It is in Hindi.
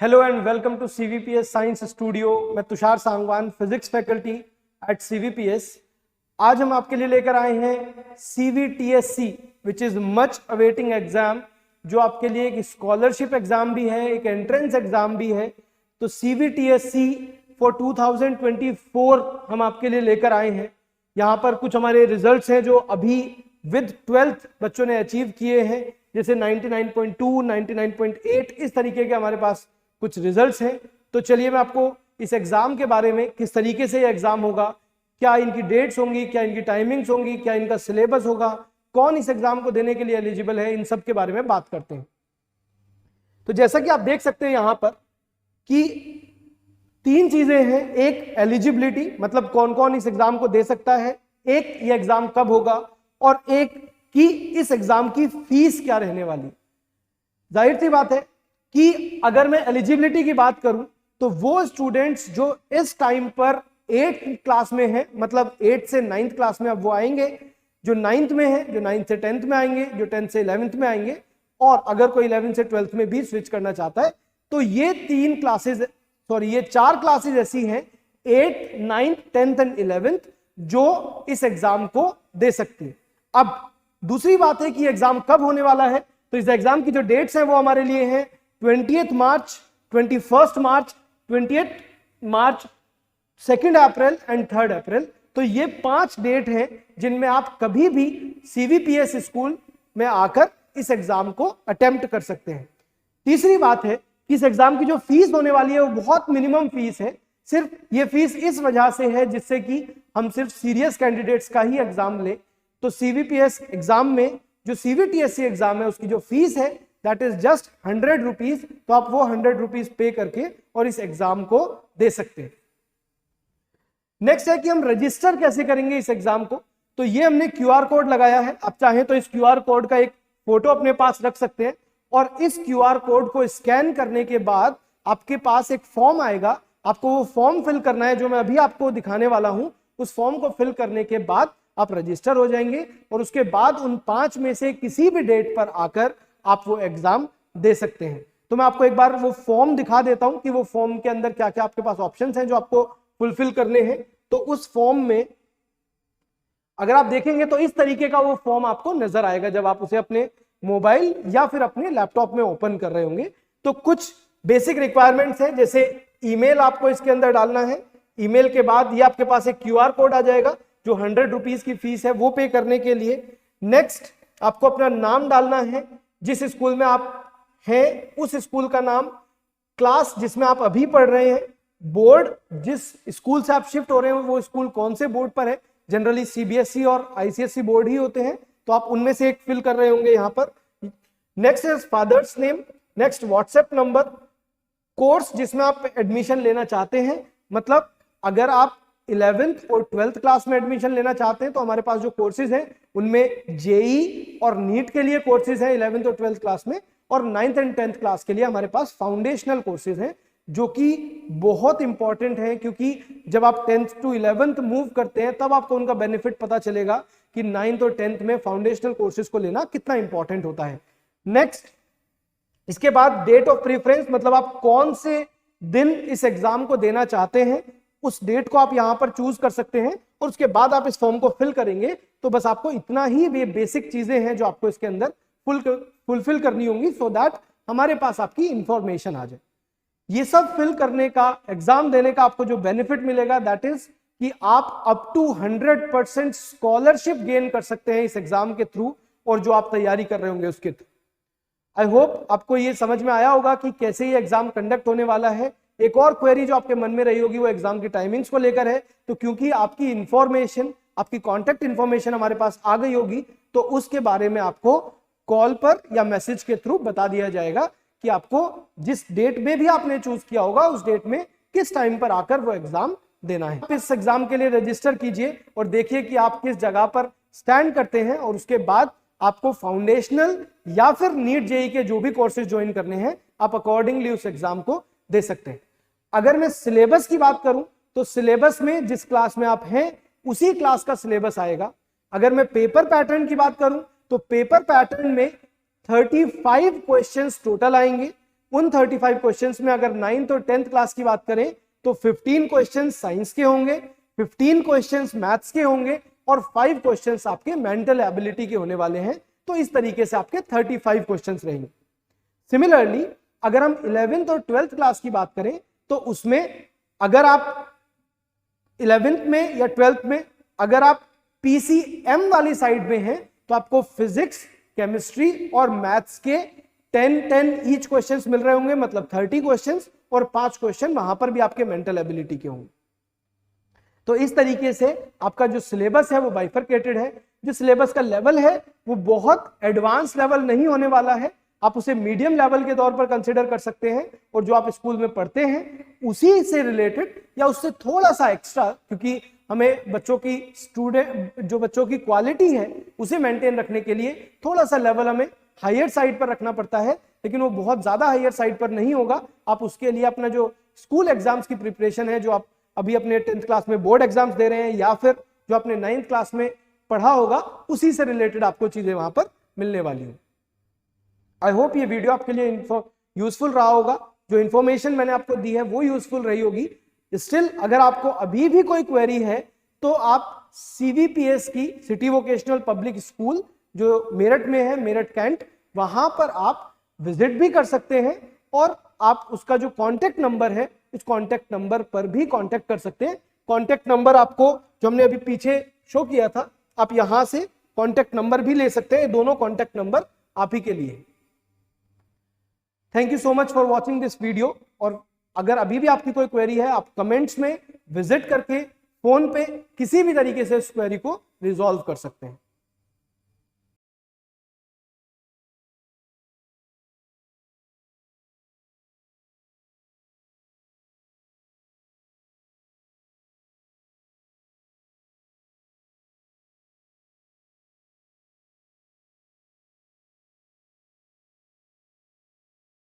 Hello and welcome to CVPS science studio. मैं Tushar Sangwan, physics faculty at CVPS. आज हम आपके लिए लेकर आए हैं CVTSC which is much awaiting exam, जो आपके लिए एक स्कॉलरशिप एग्जाम भी है, एक एंट्रेंस एग्जाम भी है। तो सीवीटीएससी फॉर 2024 हम आपके लिए लेकर आए हैं। यहाँ पर कुछ हमारे रिजल्ट्स हैं जो अभी विद 12th बच्चों ने अचीव किए हैं, जैसे 99.2, 99.8 इस तरीके के हमारे पास कुछ रिजल्ट्स हैं। तो चलिए मैं आपको इस एग्जाम के बारे में, किस तरीके से ये एग्जाम होगा, क्या इनकी डेट्स होंगी, क्या इनकी टाइमिंग्स होंगी, क्या इनका सिलेबस होगा, कौन इस एग्जाम को देने के लिए एलिजिबल है, इन सब के बारे में बात करते हैं। तो जैसा कि आप देख सकते हैं यहाँ पर कि तीन चीजें हैं। एक एलिजिबिलिटी, मतलब कौन कौन इस एग्जाम को दे सकता है, एक ये एग्जाम कब होगा, और एक कि इस एग्जाम की फीस क्या रहने वाली। जाहिर सी बात है कि अगर मैं एलिजिबिलिटी की बात करूं तो वो स्टूडेंट्स जो इस टाइम पर 8th क्लास में है, मतलब 8th से 9th क्लास में अब वो आएंगे, जो 9th में है, जो 9th से 10th में आएंगे, जो 10th से 11th में आएंगे, और अगर कोई 11th से 12th में भी स्विच करना चाहता है तो ये ये चार क्लासेज ऐसी हैं 8th, 9th, 10th and 11th जो इस एग्जाम को दे सकती है। अब दूसरी बात है कि एग्जाम कब होने वाला है। तो इस एग्जाम की जो डेट्स हैं वो हमारे लिए हैं 20th March, 21st March, 28th March, 2nd April and 3rd अप्रैल। तो ये 5 डेट हैं जिनमें आप कभी भी सीवीपीएस स्कूल में आकर इस एग्जाम को अटेम्प्ट कर सकते हैं। तीसरी बात है कि इस एग्जाम की जो फीस होने वाली है वो बहुत मिनिमम फीस है। सिर्फ ये फीस इस वजह से है जिससे कि हम सिर्फ सीरियस कैंडिडेट्स का ही एग्जाम लें। तो सीवीपीएस एग्जाम में जो सीवीटीएससी एग्जाम है उसकी जो फीस है दैट इज जस्ट 100 रुपीज। तो आप वो 100 रुपीज पे करके और इस एग्जाम को दे सकते हैं। नेक्स्ट है कि हम रजिस्टर कैसे करेंगे इस एग्जाम को। तो ये हमने क्यूआर कोड लगाया है। आप चाहें तो इस क्यूआर कोड का एक फोटो अपने पास रख सकते हैं, और इस क्यूआर कोड को स्कैन करने के बाद आपके पास एक फॉर्म आएगा। आपको वो फॉर्म फिल करना है जो मैं अभी आपको दिखाने वाला हूं। उस फॉर्म को फिल करने के बाद आप रजिस्टर हो जाएंगे, और उसके बाद उन 5 में से किसी भी डेट पर आकर आप वो एग्जाम दे सकते हैं। तो मैं आपको एक बार वो फॉर्म दिखा देता हूं कि वो फॉर्म के अंदर क्या क्या आपके पास ऑप्शंस हैं जो आपको फुलफिल करने हैं। तो उस फॉर्म में अगर आप देखेंगे तो इस तरीके का वो फॉर्म आपको नजर आएगा जब आप उसे अपने मोबाइल या फिर अपने लैपटॉप में ओपन कर रहे होंगे। तो कुछ बेसिक रिक्वायरमेंट्स हैं, जैसे ईमेल आपको इसके अंदर डालना है। ईमेल के बाद ये आपके पास एक क्यूआर कोड आ जाएगा जो 100 रुपीज की फीस है वो पे करने के लिए। नेक्स्ट आपको अपना नाम डालना है, जिस स्कूल में आप हैं उस स्कूल का नाम, क्लास जिसमें आप अभी पढ़ रहे हैं, बोर्ड जिस स्कूल से आप शिफ्ट हो रहे हैं वो स्कूल कौन से बोर्ड पर है। जनरली सीबीएसई और आईसीएसई बोर्ड ही होते हैं, तो आप उनमें से एक फिल कर रहे होंगे यहाँ पर। Next is father's name, next WhatsApp number, course जिसमें आप एडमिशन लेना चाहते हैं, मतलब अगर आप 11th और 12th क्लास में एडमिशन लेना चाहते हैं तो हमारे पास जो कोर्सेज हैं उनमें जेई और नीट के लिए कोर्सेज हैं 11th और 12th क्लास में, और 9th एंड 10th क्लास के लिए हमारे पास फाउंडेशनल कोर्सेज हैं जो कि बहुत इंपॉर्टेंट है, क्योंकि जब आप 10th टू 11th मूव करते हैं तब आपको उनका बेनिफिट पता चलेगा कि 9th और 10th में फाउंडेशनल कोर्सेज को लेना कितना इंपॉर्टेंट होता है। नेक्स्ट, इसके बाद डेट ऑफ प्रेफरेंस, मतलब आप कौन से दिन इस एग्जाम को देना चाहते हैं उस डेट को आप यहां पर चूज कर सकते हैं, और उसके बाद आप इस फॉर्म को फिल करेंगे। तो बस आपको इतना ही बेसिक चीजें हैं जो आपको इसके अंदर फुलफिल करनी होंगी, सो दैट हमारे पास आपकी इंफॉर्मेशन आ जाए। ये सब फिल करने का, एग्जाम देने का आपको जो बेनिफिट मिलेगा दैट इज कि आप अप टू 100% स्कॉलरशिप गेन कर सकते हैं इस एग्जाम के थ्रू, और जो आप तैयारी कर रहे होंगे उसके थ्रू। आई होप आपको ये समझ में आया होगा कि कैसे ये एग्जाम कंडक्ट होने वाला है। एक और क्वेरी जो आपके मन में रही होगी वो एग्जाम की टाइमिंग्स को लेकर है। तो क्योंकि आपकी इंफॉर्मेशन, आपकी कॉन्टेक्ट इंफॉर्मेशन हमारे पास आ गई होगी, तो उसके बारे में आपको कॉल पर या मैसेज के थ्रू बता दिया जाएगा कि आपको जिस डेट में भी आपने चूज किया होगा उस डेट में किस टाइम पर आकर वो एग्जाम देना है। आप इस एग्जाम के लिए रजिस्टर कीजिए और देखिए कि आप किस जगह पर स्टैंड करते हैं, और उसके बाद आपको फाउंडेशनल या फिर नीट जेई के जो भी कोर्सेज ज्वाइन करने हैं आप अकॉर्डिंगली उस एग्जाम को दे सकते हैं। अगर मैं सिलेबस की बात करूं तो सिलेबस में जिस क्लास में आप हैं उसी क्लास का सिलेबस आएगा। अगर मैं पेपर पैटर्न की बात करूं तो पेपर पैटर्न में 35 क्वेश्चंस टोटल आएंगे, उन 35 क्वेश्चंस में अगर 9th और 10th क्लास की बात करें तो 15 क्वेश्चंस साइंस के होंगे, 15 क्वेश्चंस मैथ्स के होंगे और 5 क्वेश्चंस आपके मेंटल एबिलिटी के होने वाले हैं। तो इस तरीके से आपके 35 क्वेश्चंस रहेंगे। सिमिलरली अगर हम 11th और 12th क्लास की बात करें तो उसमें अगर आप 11th में या 12th में अगर आप पीसीएम वाली साइड में हैं तो आपको फिजिक्स, केमिस्ट्री और मैथ्स के 10 ईच क्वेश्चंस मिल रहे होंगे, मतलब 30 क्वेश्चंस, और 5 क्वेश्चन वहां पर भी आपके मेंटल एबिलिटी के होंगे। तो इस तरीके से आपका जो सिलेबस है वो बाइफरकेटेड है। जो सिलेबस का लेवल है वो बहुत एडवांस लेवल नहीं होने वाला है, आप उसे मीडियम लेवल के तौर पर कंसिडर कर सकते हैं, और जो आप स्कूल में पढ़ते हैं उसी से रिलेटेड या उससे थोड़ा सा एक्स्ट्रा, क्योंकि हमें बच्चों की क्वालिटी है उसे मेंटेन रखने के लिए थोड़ा सा लेवल हमें हायर साइड पर रखना पड़ता है, लेकिन वो बहुत ज्यादा हायर साइड पर नहीं होगा। आप उसके लिए अपना जो स्कूल एग्जाम्स की प्रिपरेशन है, जो आप अभी अपने 10th क्लास में बोर्ड एग्जाम्स दे रहे हैं या फिर जो आपने 9th क्लास में पढ़ा होगा, उसी से रिलेटेड आपको चीजें वहां पर मिलने वाली हैं। आई होप ये वीडियो आपके लिए यूजफुल रहा होगा। जो इन्फॉर्मेशन मैंने आपको दी है वो यूजफुल रही होगी। स्टिल अगर आपको अभी भी कोई क्वेरी है तो आप सीवीपीएस की सिटी वोकेशनल पब्लिक स्कूल जो मेरठ में है, मेरठ कैंट, वहां पर आप विजिट भी कर सकते हैं और आप उसका जो कांटेक्ट नंबर है इस कांटेक्ट नंबर पर भी कांटेक्ट कर सकते हैं। कांटेक्ट नंबर आपको जो हमने अभी पीछे शो किया था, आप यहां से कांटेक्ट नंबर भी ले सकते हैं। दोनों कांटेक्ट नंबर आप ही के लिए। Thank you so much for watching this video. और अगर अभी भी आपकी कोई क्वेरी है, आप कमेंट्स में विजिट करके फोन पे किसी भी तरीके से इस क्वेरी को रिजॉल्व कर सकते हैं।